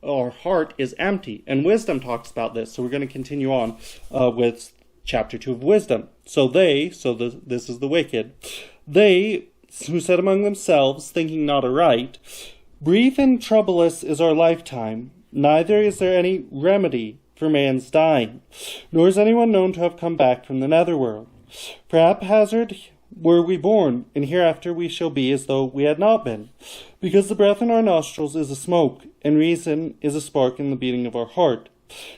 our heart is empty. And wisdom talks about this. So we're going to continue on with chapter 2 of wisdom. This is the wicked, they who said among themselves, thinking not aright, brief and troublous is our lifetime, neither is there any remedy for man's dying, nor is anyone known to have come back from the netherworld. For haphazard were we born, and hereafter we shall be as though we had not been, because the breath in our nostrils is a smoke, and reason is a spark in the beating of our heart.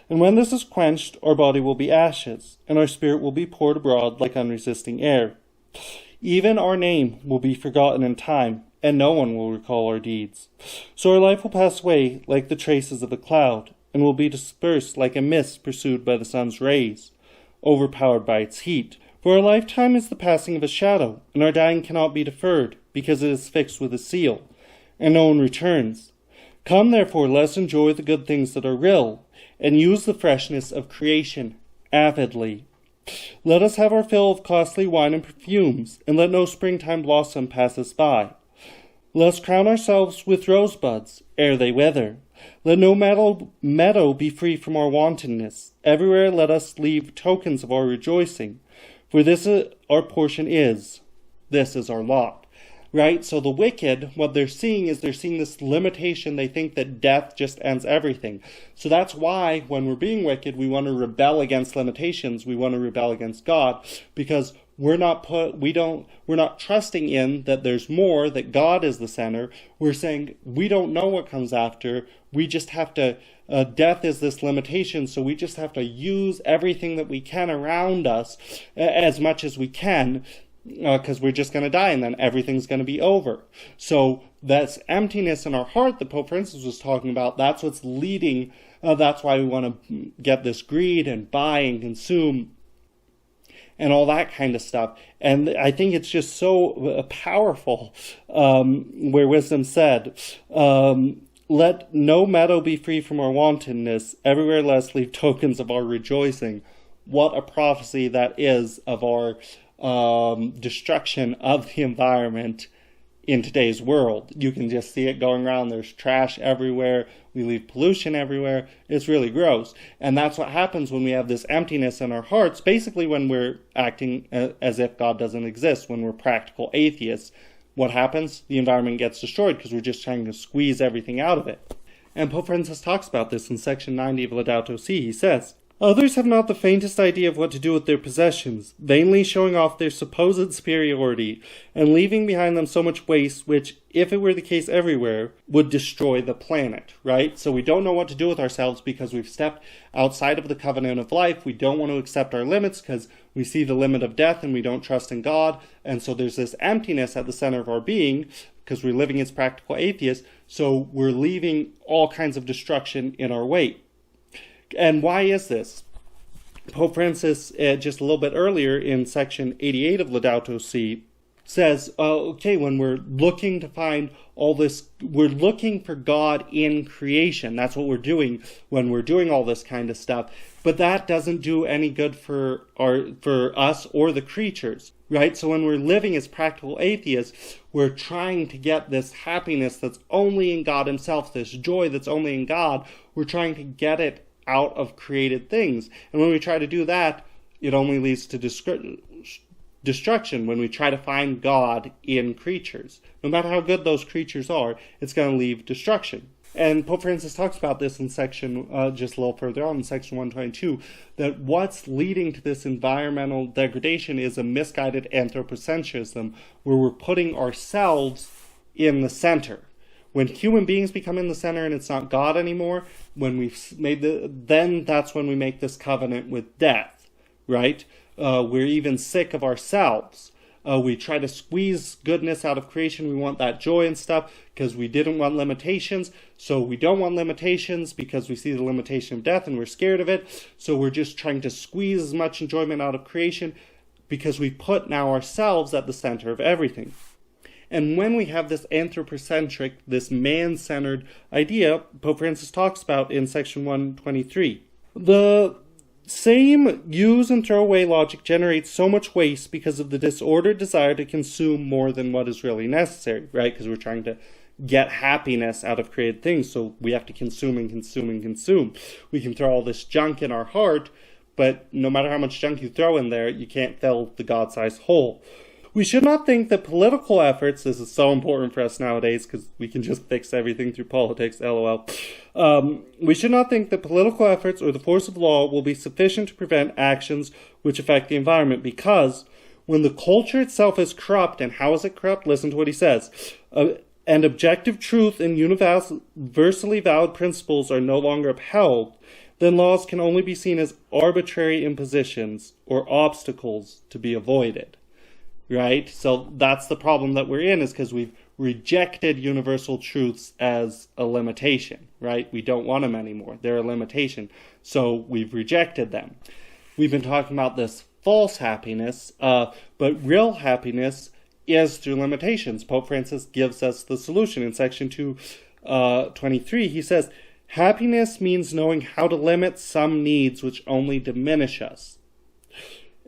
And when this is quenched, our body will be ashes, and our spirit will be poured abroad like unresisting air. Even our name will be forgotten in time, and no one will recall our deeds. So our life will pass away like the traces of a cloud, and will be dispersed like a mist pursued by the sun's rays, overpowered by its heat. For our lifetime is the passing of a shadow, and our dying cannot be deferred, because it is fixed with a seal, and no one returns. Come, therefore, let us enjoy the good things that are real, and use the freshness of creation avidly. Let us have our fill of costly wine and perfumes, and let no springtime blossom pass us by. Let us crown ourselves with rosebuds, ere they wither. Let no meadow be free from our wantonness. Everywhere let us leave tokens of our rejoicing. For this our portion is. This is our lot. Right? So the wicked, what they're seeing is they're seeing this limitation. They think that death just ends everything. So that's why when we're being wicked, we want to rebel against limitations. We want to rebel against God, because we're not trusting in that there's more, that God is the center. We're saying we don't know what comes after. We just have to, death is this limitation, so we just have to use everything that we can around us as much as we can, because we're just going to die and then everything's going to be over. So that's emptiness in our heart that Pope Francis was talking about. That's what's leading. That's why we want to get this greed and buy and consume and all that kind of stuff. And I think it's just so powerful where wisdom said, let no meadow be free from our wantonness. Everywhere let us leave tokens of our rejoicing. What a prophecy that is of our destruction of the environment in today's world. You can just see it going around. There's trash everywhere. We leave pollution everywhere. It's really gross. And that's what happens when we have this emptiness in our hearts, basically when we're acting as if God doesn't exist, when we're practical atheists. What happens? The environment gets destroyed because we're just trying to squeeze everything out of it. And Pope Francis talks about this in section 90 of Laudato Si. He says, others have not the faintest idea of what to do with their possessions, vainly showing off their supposed superiority, and leaving behind them so much waste which, if it were the case everywhere, would destroy the planet, right? So we don't know what to do with ourselves because we've stepped outside of the covenant of life. We don't want to accept our limits because we see the limit of death and we don't trust in God. And so there's this emptiness at the center of our being because we're living as practical atheists. So we're leaving all kinds of destruction in our wake. And why is this? Pope Francis, just a little bit earlier in section 88 of Laudato Si, says, when we're looking to find all this, we're looking for God in creation. That's what we're doing when we're doing all this kind of stuff. But that doesn't do any good for us or the creatures, right? So when we're living as practical atheists, we're trying to get this happiness that's only in God himself, this joy that's only in God. We're trying to get it out of created things. And when we try to do that, it only leads to destruction. When we try to find God in creatures, no matter how good those creatures are, it's going to leave destruction. And Pope Francis talks about this in section, just a little further on, in section 122, that what's leading to this environmental degradation is a misguided anthropocentrism, where we're putting ourselves in the center. When human beings become in the center and it's not God anymore, when we've then that's when we make this covenant with death, right? We're even sick of ourselves. We try to squeeze goodness out of creation. We want that joy and stuff because we didn't want limitations. So we don't want limitations because we see the limitation of death and we're scared of it. So we're just trying to squeeze as much enjoyment out of creation because we put now ourselves at the center of everything. And when we have this anthropocentric, this man-centered idea, Pope Francis talks about in section 123. The same use and throw away logic generates so much waste because of the disordered desire to consume more than what is really necessary, right? Because we're trying to get happiness out of created things, so we have to consume and consume and consume. We can throw all this junk in our heart, but no matter how much junk you throw in there, you can't fill the God-sized hole. We should not think that political efforts, this is so important for us nowadays because we can just fix everything through politics, lol. We should not think that political efforts or the force of law will be sufficient to prevent actions which affect the environment, because when the culture itself is corrupt, and how is it corrupt? Listen to what he says. And objective truth and universally valid principles are no longer upheld, then laws can only be seen as arbitrary impositions or obstacles to be avoided. Right? So that's the problem that we're in, is because we've rejected universal truths as a limitation, right? We don't want them anymore. They're a limitation. So we've rejected them. We've been talking about this false happiness, but real happiness is through limitations. Pope Francis gives us the solution. In section 223, he says, happiness means knowing how to limit some needs which only diminish us,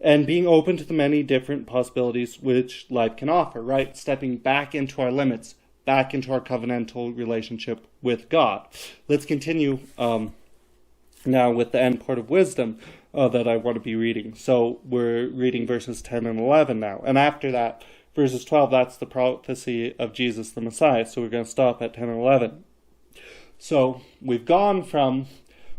and being open to the many different possibilities which life can offer, right? Stepping back into our limits, back into our covenantal relationship with God. Let's continue now with the end part of wisdom that I want to be reading. So we're reading verses 10 and 11 now. And after that, verses 12, that's the prophecy of Jesus the Messiah. So we're going to stop at 10 and 11. So we've gone from,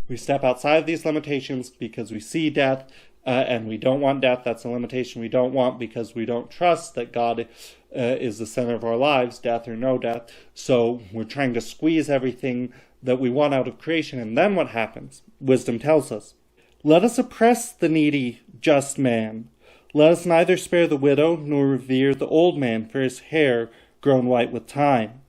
we step outside of these limitations because we see death, and we don't want death. That's a limitation we don't want because we don't trust that God is the center of our lives, death or no death. So we're trying to squeeze everything that we want out of creation. And then what happens? Wisdom tells us, let us oppress the needy, just man. Let us neither spare the widow nor revere the old man for his hair grown white with time.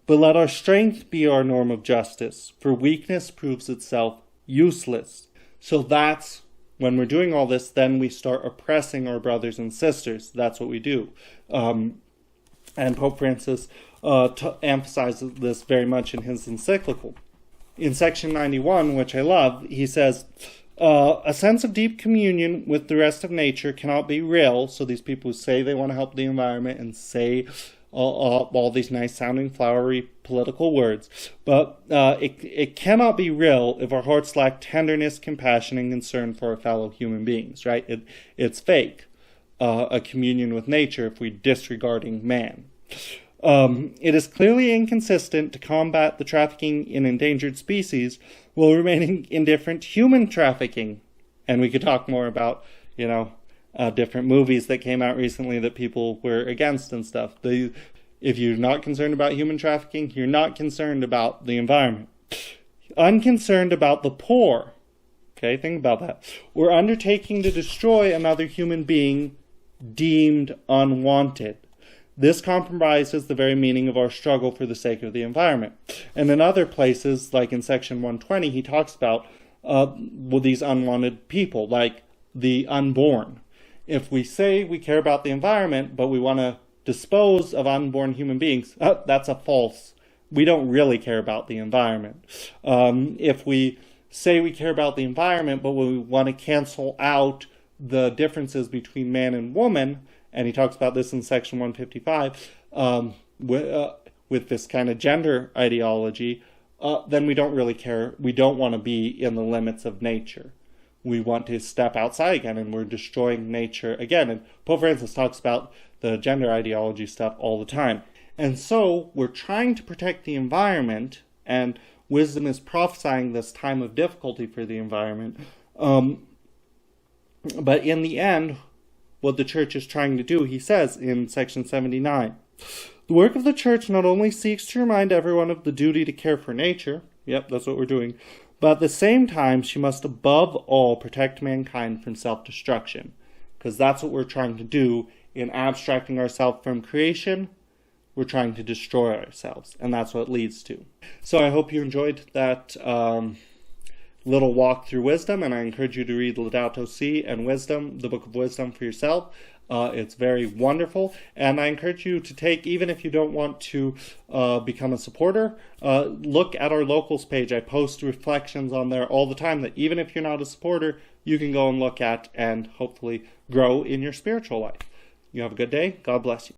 But let our strength be our norm of justice, for weakness proves itself useless. So that's when we're doing all this, then we start oppressing our brothers and sisters. That's what we do. And Pope Francis emphasizes this very much in his encyclical. In section 91, which I love, he says, a sense of deep communion with the rest of nature cannot be real. So these people who say they want to help the environment and say all these nice sounding flowery political words, but it cannot be real if our hearts lack tenderness, compassion, and concern for our fellow human beings, right? It's fake, a communion with nature, if we're disregarding man. It is clearly inconsistent to combat the trafficking in endangered species while remaining indifferent to human trafficking. And we could talk more about, different movies that came out recently that people were against and stuff. If you're not concerned about human trafficking, you're not concerned about the environment. Unconcerned about the poor, okay, think about that, or undertaking to destroy another human being deemed unwanted. This compromises the very meaning of our struggle for the sake of the environment. And in other places, like in section 120, he talks about these unwanted people, like the unborn. If we say we care about the environment, but we want to dispose of unborn human beings, that's a false. We don't really care about the environment. If we say we care about the environment, but we want to cancel out the differences between man and woman, and he talks about this in section 155, with this kind of gender ideology, then we don't really care. We don't want to be in the limits of nature. We want to step outside again, and we're destroying nature again. And Pope Francis talks about the gender ideology stuff all the time. And so we're trying to protect the environment, and wisdom is prophesying this time of difficulty for the environment. But in the end, what the church is trying to do, he says in section 79, the work of the church not only seeks to remind everyone of the duty to care for nature, yep, that's what we're doing, but at the same time, she must above all protect mankind from self-destruction, because that's what we're trying to do in abstracting ourselves from creation. We're trying to destroy ourselves, and that's what it leads to. So I hope you enjoyed that little walk through wisdom, and I encourage you to read Laudato Si and Wisdom, the Book of Wisdom, for yourself. It's very wonderful, and I encourage you to take, even if you don't want to become a supporter, look at our locals page. I post reflections on there all the time that even if you're not a supporter, you can go and look at and hopefully grow in your spiritual life. You have a good day. God bless you.